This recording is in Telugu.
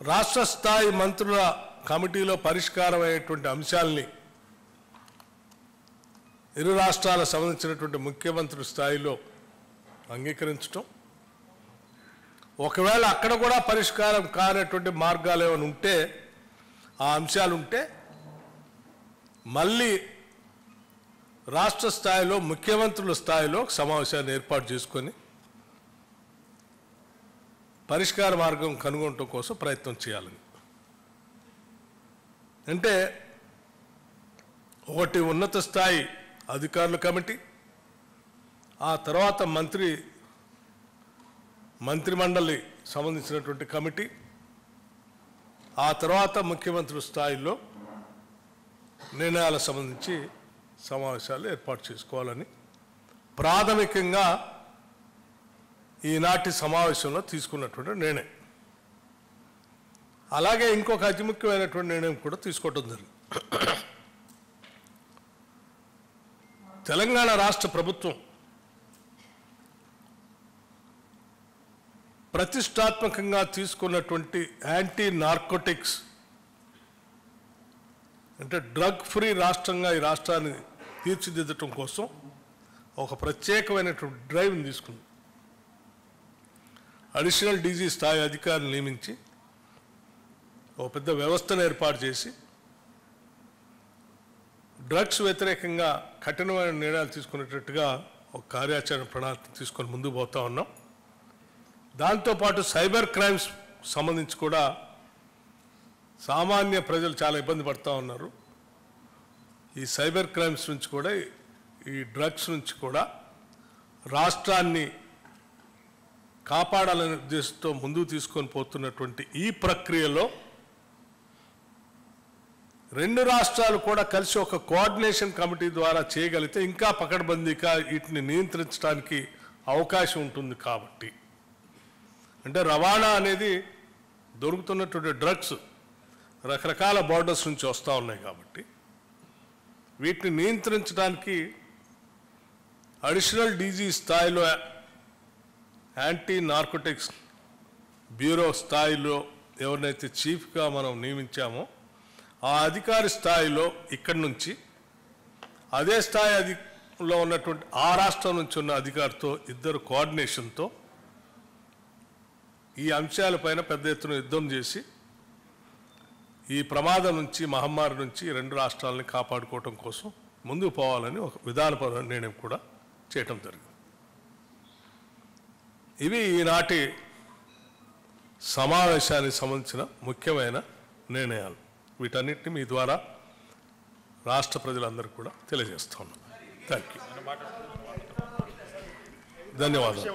రాష్ట్ర స్థాయి మంత్రుల కమిటీలో పరిష్కారమైనటువంటి అంశాలని ఇరు రాష్ట్రాలకు సంబంధించినటువంటి ముఖ్యమంత్రి స్థాయిలో అంగీకరించడం, ఒకవేళ అక్కడ కూడా పరిష్కారం కానటువంటి మార్గాలు ఏమైనా ఉంటే, ఆ అంశాలు ఉంటే మళ్ళీ రాష్ట్ర స్థాయిలో ముఖ్యమంత్రుల స్థాయిలో సమావేశాన్ని ఏర్పాటు చేసుకొని పరిష్కార మార్గం కనుగొనడం కోసం ప్రయత్నం చేయాలని. అంటే ఒకటి ఉన్నత స్థాయి అధికారుల కమిటీ, ఆ తర్వాత మంత్రిమండలి సంబంధించినటువంటి కమిటీ, ఆ తర్వాత ముఖ్యమంత్రి స్థాయిలో నిర్ణయాలకు సంబంధించి సమావేశాలు ఏర్పాటు చేసుకోవాలని ప్రాథమికంగా ఈనాటి సమావేశంలో తీసుకున్నటువంటి నిర్ణయం. అలాగే ఇంకొక అతి ముఖ్యమైనటువంటి నిర్ణయం కూడా తీసుకోవడం జరిగింది. తెలంగాణ రాష్ట్ర ప్రభుత్వం ప్రతిష్టాత్మకంగా తీసుకున్నటువంటి యాంటీ నార్కోటిక్స్ అంటే డ్రగ్ ఫ్రీ రాష్ట్రంగా ఈ రాష్ట్రాన్ని తీర్చిదిద్దటం కోసం ఒక ప్రత్యేకమైనటువంటి డ్రైవ్ని తీసుకుంది. అడిషనల్ డీజీ స్థాయి అధికారులు నియమించి ఒక పెద్ద వ్యవస్థను ఏర్పాటు చేసి డ్రగ్స్ వ్యతిరేకంగా కఠినమైన నిర్ణయాలు తీసుకునేటట్టుగా ఒక కార్యాచరణ ప్రణాళిక తీసుకొని ముందుకు పోతా ఉన్నాం. దాంతోపాటు సైబర్ క్రైమ్స్ సంబంధించి కూడా సామాన్య ప్రజలు చాలా ఇబ్బంది పడుతూ ఉన్నారు. ఈ సైబర్ క్రైమ్స్ నుంచి కూడా, ఈ డ్రగ్స్ నుంచి కూడా రాష్ట్రాన్ని కాపాడాలనే ఉద్దేశంతో ముందుకు తీసుకొని పోతున్నటువంటి ఈ ప్రక్రియలో రెండు రాష్ట్రాలు కూడా కలిసి ఒక కోఆర్డినేషన్ కమిటీ ద్వారా చేయగలిగితే ఇంకా పకడ్బందీగా వీటిని నియంత్రించడానికి అవకాశం ఉంటుంది. కాబట్టి అంటే రవాణా అనేది దొరుకుతున్నటువంటి డ్రగ్స్ రకరకాల బార్డర్స్ నుంచి వస్తూ ఉన్నాయి. కాబట్టి వీటిని నియంత్రించడానికి అడిషనల్ డీజీ స్థాయిలో యాంటీ నార్కోటిక్స్ బ్యూరో స్థాయిలో ఎవరినైతే చీఫ్గా మనం నియమించామో ఆ అధికారి స్థాయిలో ఇక్కడి నుంచి అదే స్థాయిలో ఉన్నటువంటి ఆ రాష్ట్రం నుంచి ఉన్న అధికారితో ఇద్దరు కోఆర్డినేషన్తో ఈ అంశాలపైన పెద్ద ఎత్తున యుద్ధం చేసి ఈ ప్రమాదం నుంచి, మహమ్మారి నుంచి రెండు రాష్ట్రాలని కాపాడుకోవటం కోసం ముందుకు పోవాలని ఒక విధానపరమైన నిర్ణయం కూడా చేయటం జరిగింది. ఇవి ఈనాటి సమావేశానికి సంబంధించిన ముఖ్యమైన నిర్ణయాలు. వీటన్నిటిని మీ ద్వారా రాష్ట్ర ప్రజలందరికీ కూడా తెలియజేస్తా ఉన్నాం. Thank you. ధన్యవాదాలు.